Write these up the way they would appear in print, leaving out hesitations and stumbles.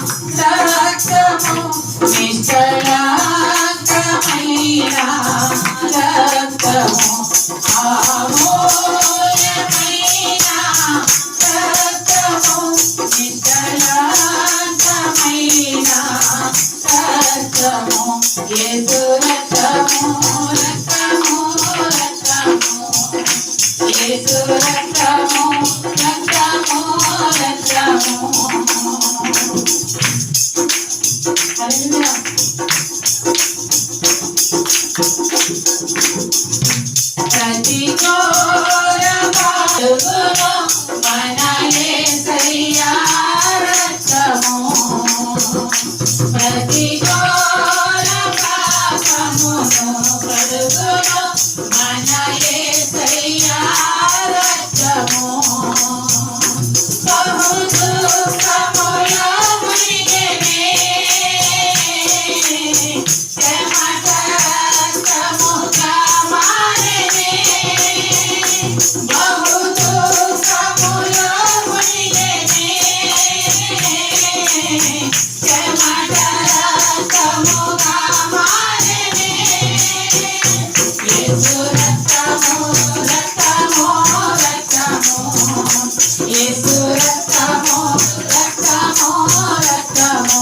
రక్తము నిష్కళంకమైన రక్తము అమూల్యమైన రక్తము నిష్కళంకమైన రక్తము యేసు రక్తము రక్తము రక్తము యేసు రక్తము రక్తము రక్తము హల్లెలూయా ప్రతి ఘోర పాపమును మన యేసయ్యా రక్తము ప్రతి ఘోర పాపమును కడుగును మన యేసయ్యా రక్తము బహు దుఃఖములో మునిగెనే చెమటరక్తముగా మారెనే బహు దుఃఖములో మునిగెనే చెమటరక్తముగా మారెనే యేసు రక్తము రక్తము రక్తము యేసు రక్తము రక్తము రక్తము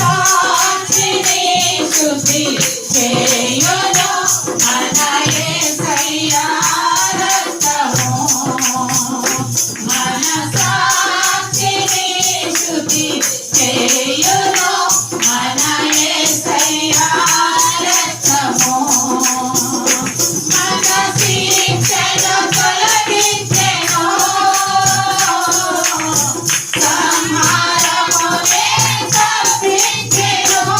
మనసాక్షిని శుద్ధి చేయును మన యేసయ్యా రక్తము మనసాక్షిని శుద్ధి చేయును మన యేసయ్యా రక్తము మన శిక్షను తొలగించెను సంహారమునే తప్పించెను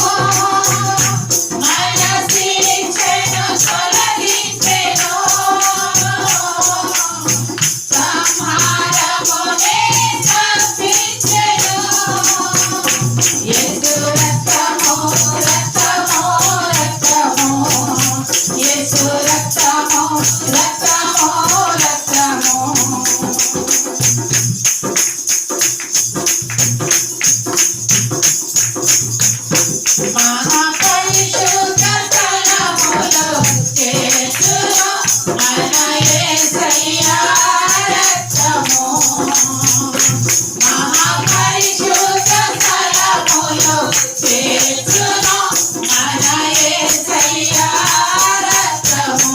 మన శిక్షను తొలగించెను సంహారమునే తప్పించెను యేసు రక్తము రక్తము రక్తము యేసు రక్తము రక్తము రక్తము మహాపరిశుద్ధ స్థలములో చేర్చును మన యేసయ్యా రక్తము మహాపరిశుద్ధ స్థలములో చేర్చును మన యేసయ్యా రక్తము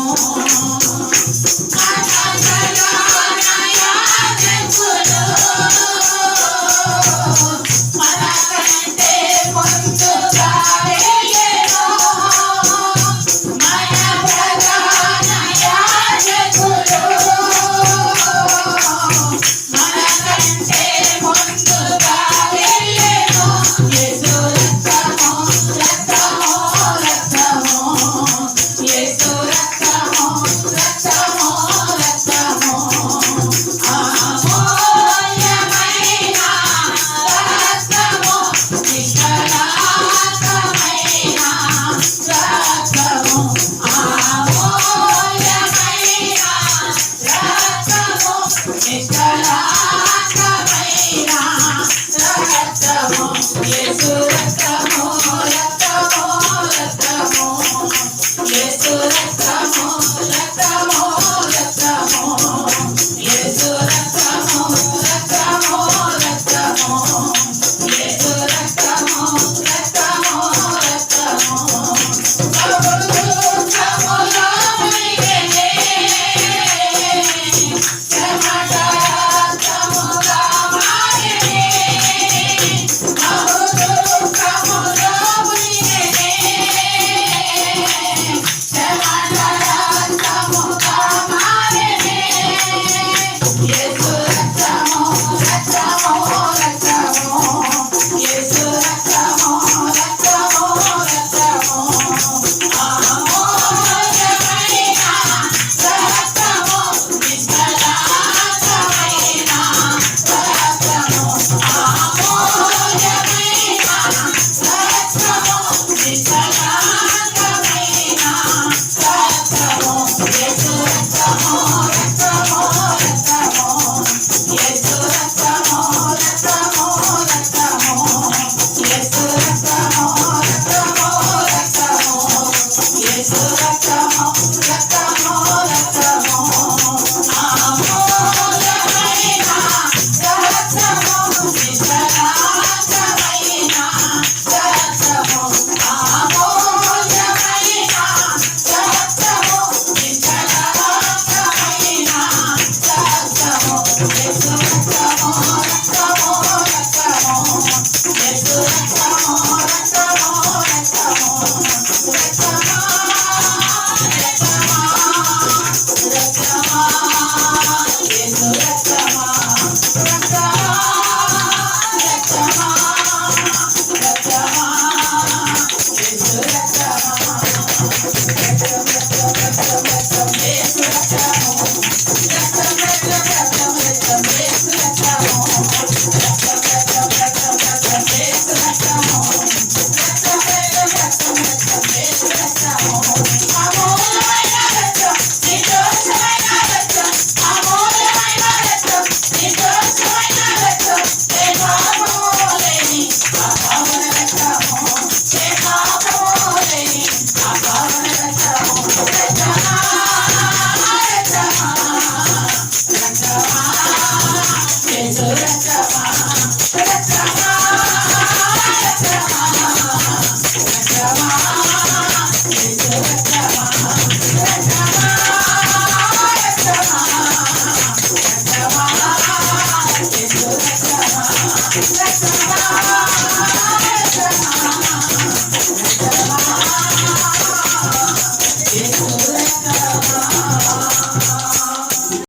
మన ప్రధాన యాజకులు మన కంటే ముందుగా వెళ్ళెను మన ప్రధాన యాజకులు మన కంటే యేసు రక్తము